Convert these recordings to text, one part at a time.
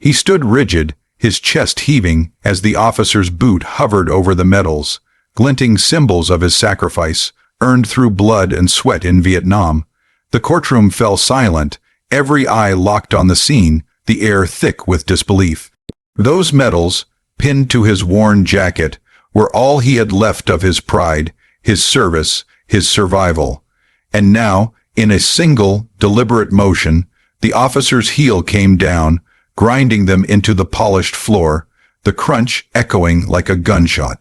He stood rigid, his chest heaving as the officer's boot hovered over the medals, glinting symbols of his sacrifice, earned through blood and sweat in Vietnam. The courtroom fell silent, every eye locked on the scene, the air thick with disbelief. Those medals, pinned to his worn jacket, were all he had left of his pride, his service, his survival. And now, in a single, deliberate motion, the officer's heel came down, grinding them into the polished floor, the crunch echoing like a gunshot.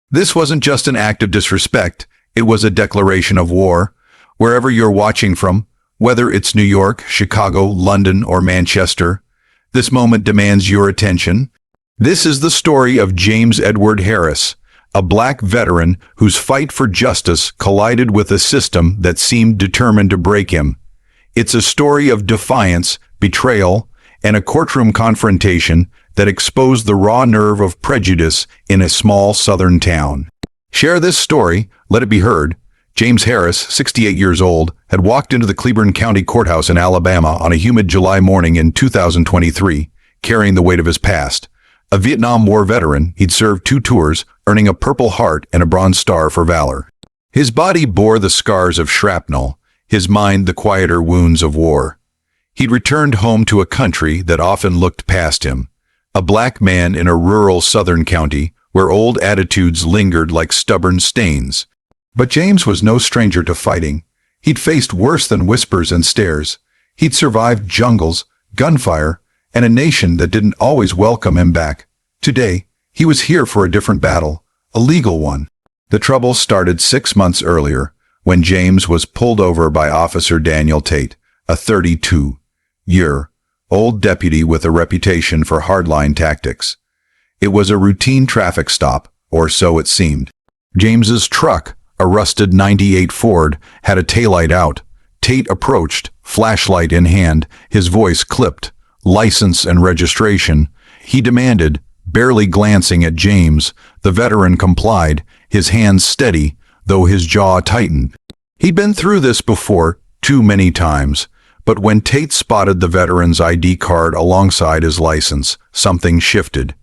This wasn't just an act of disrespect, it was a declaration of war. Wherever you're watching from, whether it's New York, Chicago, London, or Manchester, this moment demands your attention. This is the story of James Edward Harris, a black veteran whose fight for justice collided with a system that seemed determined to break him. It's a story of defiance, betrayal, and a courtroom confrontation that exposed the raw nerve of prejudice in a small southern town. Share this story, let it be heard. James Harris, 68 years old, had walked into the Cleburne County Courthouse in Alabama on a humid July morning in 2023, carrying the weight of his past. A Vietnam War veteran, he'd served 2 tours, earning a Purple Heart and a Bronze Star for valor. His body bore the scars of shrapnel, his mind the quieter wounds of war. He'd returned home to a country that often looked past him, a black man in a rural southern county where old attitudes lingered like stubborn stains. But James was no stranger to fighting. He'd faced worse than whispers and stares. He'd survived jungles, gunfire, and a nation that didn't always welcome him back. Today, he was here for a different battle, a legal one. The trouble started 6 months earlier, when James was pulled over by Officer Daniel Tate, a 32-year-old deputy with a reputation for hardline tactics. It was a routine traffic stop, or so it seemed. James's truck, a rusted '98 Ford, had a taillight out. Tate approached, flashlight in hand, his voice clipped. License and registration, he demanded, barely glancing at James. The veteran complied, his hands steady, though his jaw tightened. He'd been through this before, too many times. But when Tate spotted the veteran's ID card alongside his license, something shifted.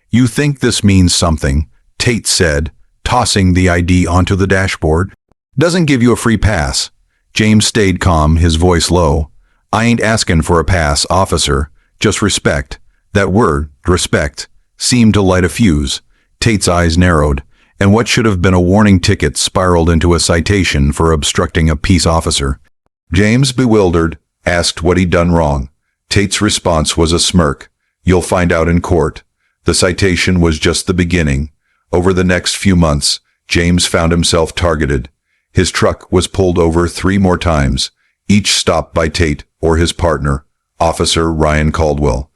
"You think this means something," Tate said, tossing the ID onto the dashboard. "Doesn't give you a free pass." James stayed calm, his voice low. "I ain't asking for a pass, officer. Just respect." That word, respect, seemed to light a fuse. Tate's eyes narrowed, and what should have been a warning ticket spiraled into a citation for obstructing a peace officer. James, bewildered, asked what he'd done wrong. Tate's response was a smirk. "You'll find out in court." The citation was just the beginning. Over the next few months, James found himself targeted. His truck was pulled over 3 more times, each stopped by Tate or his partner, Officer Ryan Caldwell.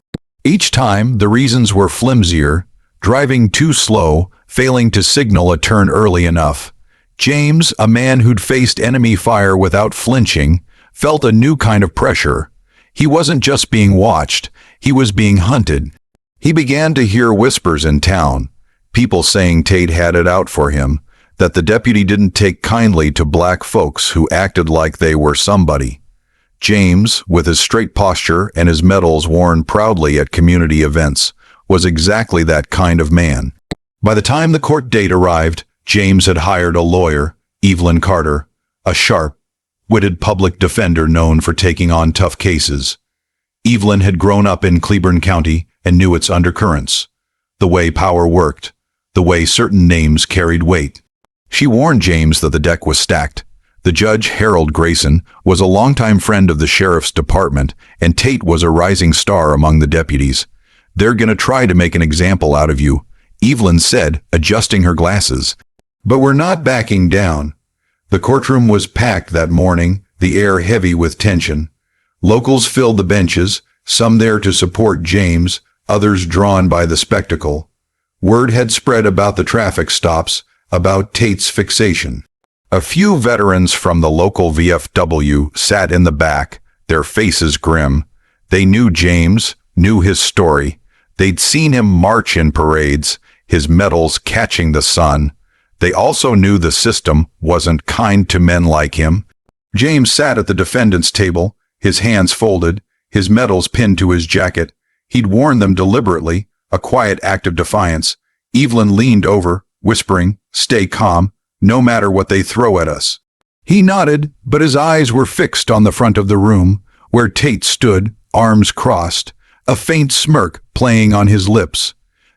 Each time, the reasons were flimsier: driving too slow, failing to signal a turn early enough. James, a man who'd faced enemy fire without flinching, felt a new kind of pressure. He wasn't just being watched, he was being hunted. He began to hear whispers in town, people saying Tate had it out for him, that the deputy didn't take kindly to black folks who acted like they were somebody. James, with his straight posture and his medals worn proudly at community events, was exactly that kind of man. By the time the court date arrived, James had hired a lawyer, Evelyn Carter, a sharp-witted public defender known for taking on tough cases. Evelyn had grown up in Cleburne County and knew its undercurrents, the way power worked, the way certain names carried weight. She warned James that the deck was stacked. The judge, Harold Grayson, was a longtime friend of the sheriff's department, and Tate was a rising star among the deputies. "They're gonna try to make an example out of you," Evelyn said, adjusting her glasses. "But we're not backing down." The courtroom was packed that morning, the air heavy with tension. Locals filled the benches, some there to support James, others drawn by the spectacle. Word had spread about the traffic stops, about Tate's fixation. A few veterans from the local VFW sat in the back, their faces grim. They knew James, knew his story. They'd seen him march in parades, his medals catching the sun. They also knew the system wasn't kind to men like him. James sat at the defendant's table, his hands folded, his medals pinned to his jacket. He'd warned them deliberately, a quiet act of defiance. Evelyn leaned over, whispering, "Stay calm, no matter what they throw at us." He nodded, but his eyes were fixed on the front of the room, where Tate stood, arms crossed, a faint smirk playing on his lips.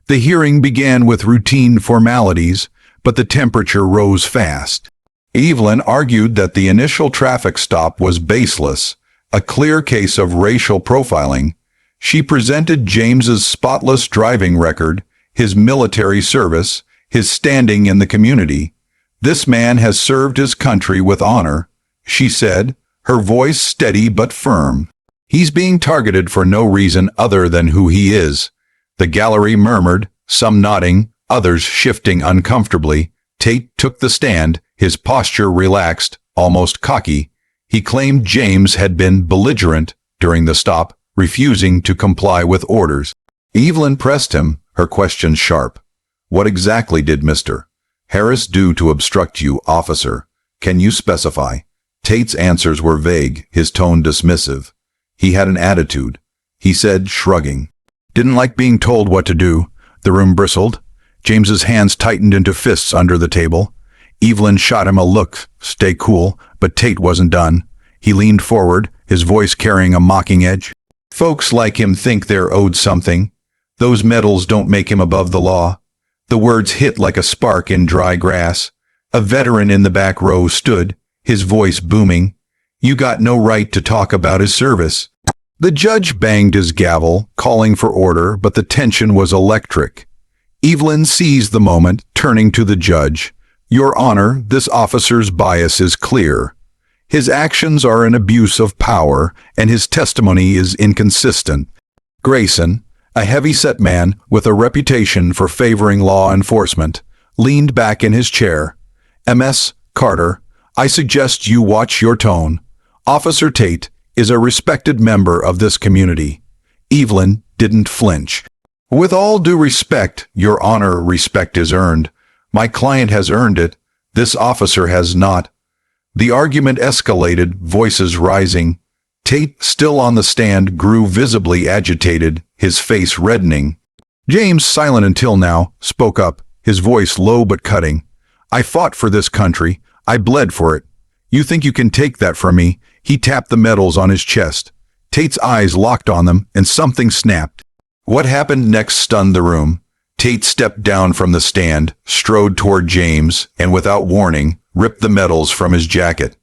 The hearing began with routine formalities, but the temperature rose fast. Evelyn argued that the initial traffic stop was baseless, a clear case of racial profiling. She presented James's spotless driving record, his military service, his standing in the community. "This man has served his country with honor," she said, her voice steady but firm. "He's being targeted for no reason other than who he is." The gallery murmured, some nodding, others shifting uncomfortably. Tate took the stand, his posture relaxed, almost cocky. He claimed James had been belligerent during the stop, refusing to comply with orders. Evelyn pressed him, her questions sharp. "What exactly did Mr. Harris do to obstruct you, officer? Can you specify?" Tate's answers were vague, his tone dismissive. "He had an attitude," he said, shrugging. "Didn't like being told what to do." The room bristled. James's hands tightened into fists under the table. Evelyn shot him a look, "Stay cool," but Tate wasn't done. He leaned forward, his voice carrying a mocking edge. "Folks like him think they're owed something. Those medals don't make him above the law." The words hit like a spark in dry grass. A veteran in the back row stood, his voice booming. "You got no right to talk about his service." The judge banged his gavel, calling for order, but the tension was electric. Evelyn seized the moment, turning to the judge. "Your Honor, this officer's bias is clear. His actions are an abuse of power, and his testimony is inconsistent." Grayson, a heavy-set man with a reputation for favoring law enforcement, leaned back in his chair. "Ms. Carter, I suggest you watch your tone. Officer Tate is a respected member of this community." Evelyn didn't flinch. "With all due respect, Your Honor, respect is earned. My client has earned it. This officer has not." The argument escalated, voices rising. Tate, still on the stand, grew visibly agitated, his face reddening. James, silent until now, spoke up, his voice low but cutting. "I fought for this country. I bled for it. You think you can take that from me?" He tapped the medals on his chest. Tate's eyes locked on them, and something snapped. What happened next stunned the room. Tate stepped down from the stand, strode toward James, and without warning, ripped the medals from his jacket.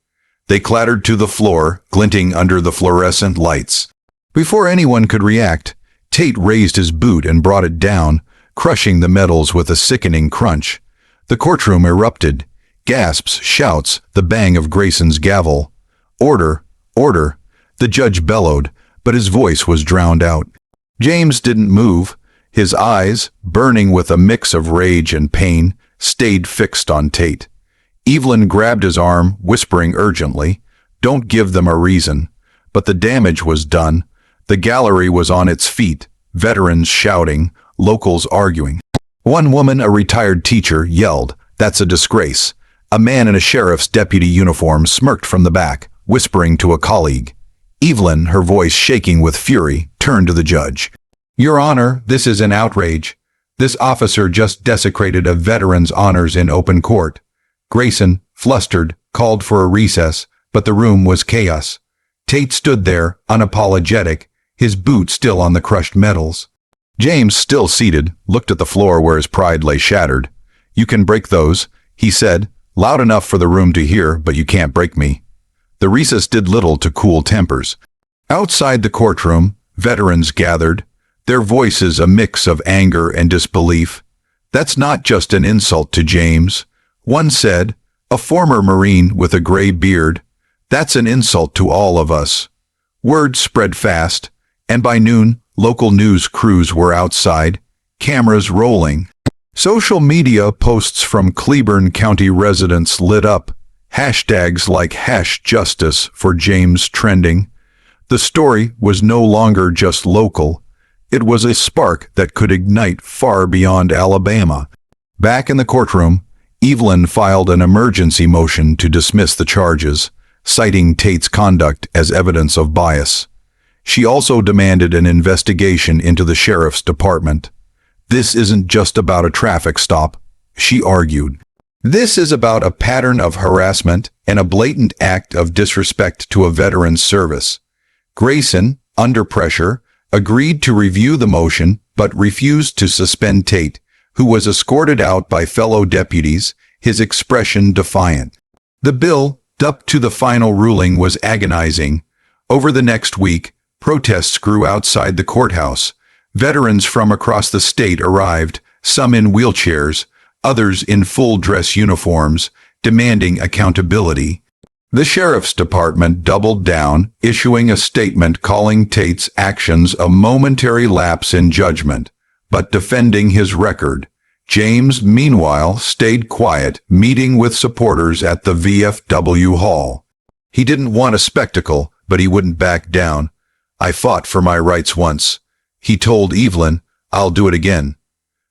They clattered to the floor, glinting under the fluorescent lights. Before anyone could react, Tate raised his boot and brought it down, crushing the medals with a sickening crunch. The courtroom erupted. Gasps, shouts, the bang of Grayson's gavel. "Order! Order!" The judge bellowed, but his voice was drowned out. James didn't move. His eyes, burning with a mix of rage and pain, stayed fixed on Tate. Evelyn grabbed his arm, whispering urgently, "Don't give them a reason." But the damage was done. The gallery was on its feet, veterans shouting, locals arguing. One woman, a retired teacher, yelled, "That's a disgrace." A man in a sheriff's deputy uniform smirked from the back, whispering to a colleague. Evelyn, her voice shaking with fury, turned to the judge. "Your Honor, this is an outrage. This officer just desecrated a veteran's honors in open court." Grayson, flustered, called for a recess, but the room was chaos. Tate stood there, unapologetic, his boot still on the crushed medals. James, still seated, looked at the floor where his pride lay shattered. "You can break those," he said, loud enough for the room to hear, "but you can't break me." The recess did little to cool tempers. Outside the courtroom, veterans gathered, their voices a mix of anger and disbelief. "That's not just an insult to James," one said, a former Marine with a gray beard. "That's an insult to all of us." Word spread fast, and by noon, local news crews were outside, cameras rolling. Social media posts from Cleburne County residents lit up, hashtags like #justice for James trending. The story was no longer just local. It was a spark that could ignite far beyond Alabama. Back in the courtroom, Evelyn filed an emergency motion to dismiss the charges, citing Tate's conduct as evidence of bias. She also demanded an investigation into the sheriff's department. This isn't just about a traffic stop, she argued. This is about a pattern of harassment and a blatant act of disrespect to a veteran's service. Grayson, under pressure, agreed to review the motion but refused to suspend Tate, who was escorted out by fellow deputies, his expression defiant. The bill, up to the final ruling, was agonizing. Over the next week, protests grew outside the courthouse. Veterans from across the state arrived, some in wheelchairs, others in full-dress uniforms, demanding accountability. The sheriff's department doubled down, issuing a statement calling Tate's actions a momentary lapse in judgment, but defending his record. James, meanwhile, stayed quiet, meeting with supporters at the VFW hall. He didn't want a spectacle, but he wouldn't back down. "I fought for my rights once," he told Evelyn. "I'll do it again."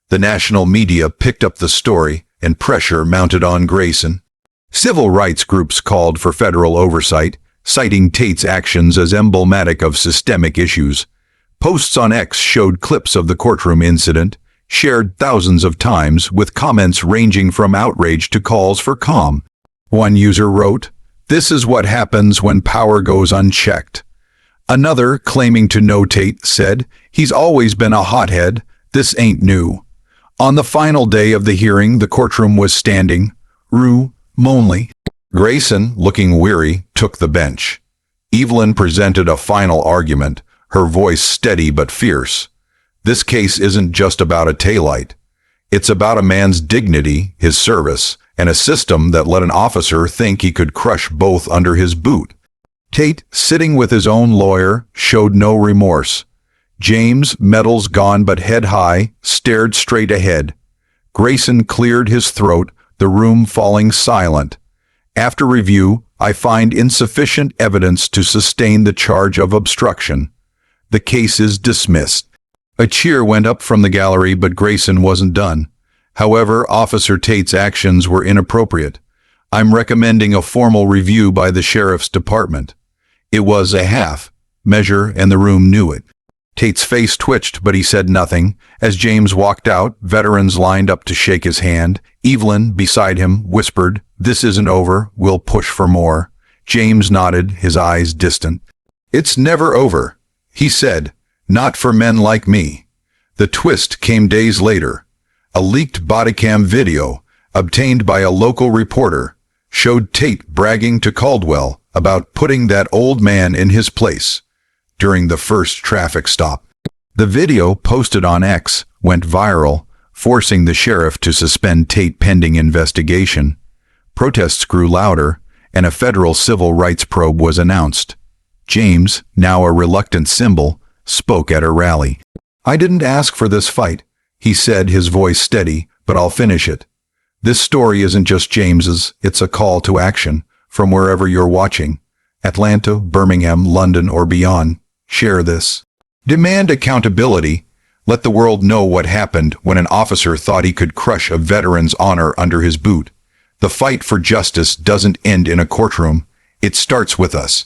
The national media picked up the story, and pressure mounted on Grayson. Civil rights groups called for federal oversight, citing Tate's actions as emblematic of systemic issues. Posts on X showed clips of the courtroom incident, shared thousands of times, with comments ranging from outrage to calls for calm. One user wrote, "This is what happens when power goes unchecked." Another, claiming to know Tate, said, "He's always been a hothead. This ain't new." On the final day of the hearing, the courtroom was standing, room only. Grayson, looking weary, took the bench. Evelyn presented a final argument, her voice steady but fierce. "This case isn't just about a taillight. It's about a man's dignity, his service, and a system that let an officer think he could crush both under his boot." Tate, sitting with his own lawyer, showed no remorse. James, medals gone but head high, stared straight ahead. Grayson cleared his throat, the room falling silent. "After review, I find insufficient evidence to sustain the charge of obstruction. The case is dismissed." A cheer went up from the gallery, but Grayson wasn't done. "However, Officer Tate's actions were inappropriate. I'm recommending a formal review by the sheriff's department." It was a half measure, and the room knew it. Tate's face twitched, but he said nothing. As James walked out, veterans lined up to shake his hand. Evelyn, beside him, whispered, "This isn't over. We'll push for more." James nodded, his eyes distant. "It's never over," he said. "Not for men like me." The twist came days later. A leaked bodycam video, obtained by a local reporter, showed Tate bragging to Caldwell about putting that old man in his place during the first traffic stop. The video, posted on X, went viral, forcing the sheriff to suspend Tate pending investigation. Protests grew louder, and a federal civil rights probe was announced. James, now a reluctant symbol, spoke at a rally. "I didn't ask for this fight," he said, his voice steady, "but I'll finish it. This story isn't just James's, it's a call to action from wherever you're watching. Atlanta, Birmingham, London, or beyond. Share this. Demand accountability. Let the world know what happened when an officer thought he could crush a veteran's honor under his boot. The fight for justice doesn't end in a courtroom. It starts with us."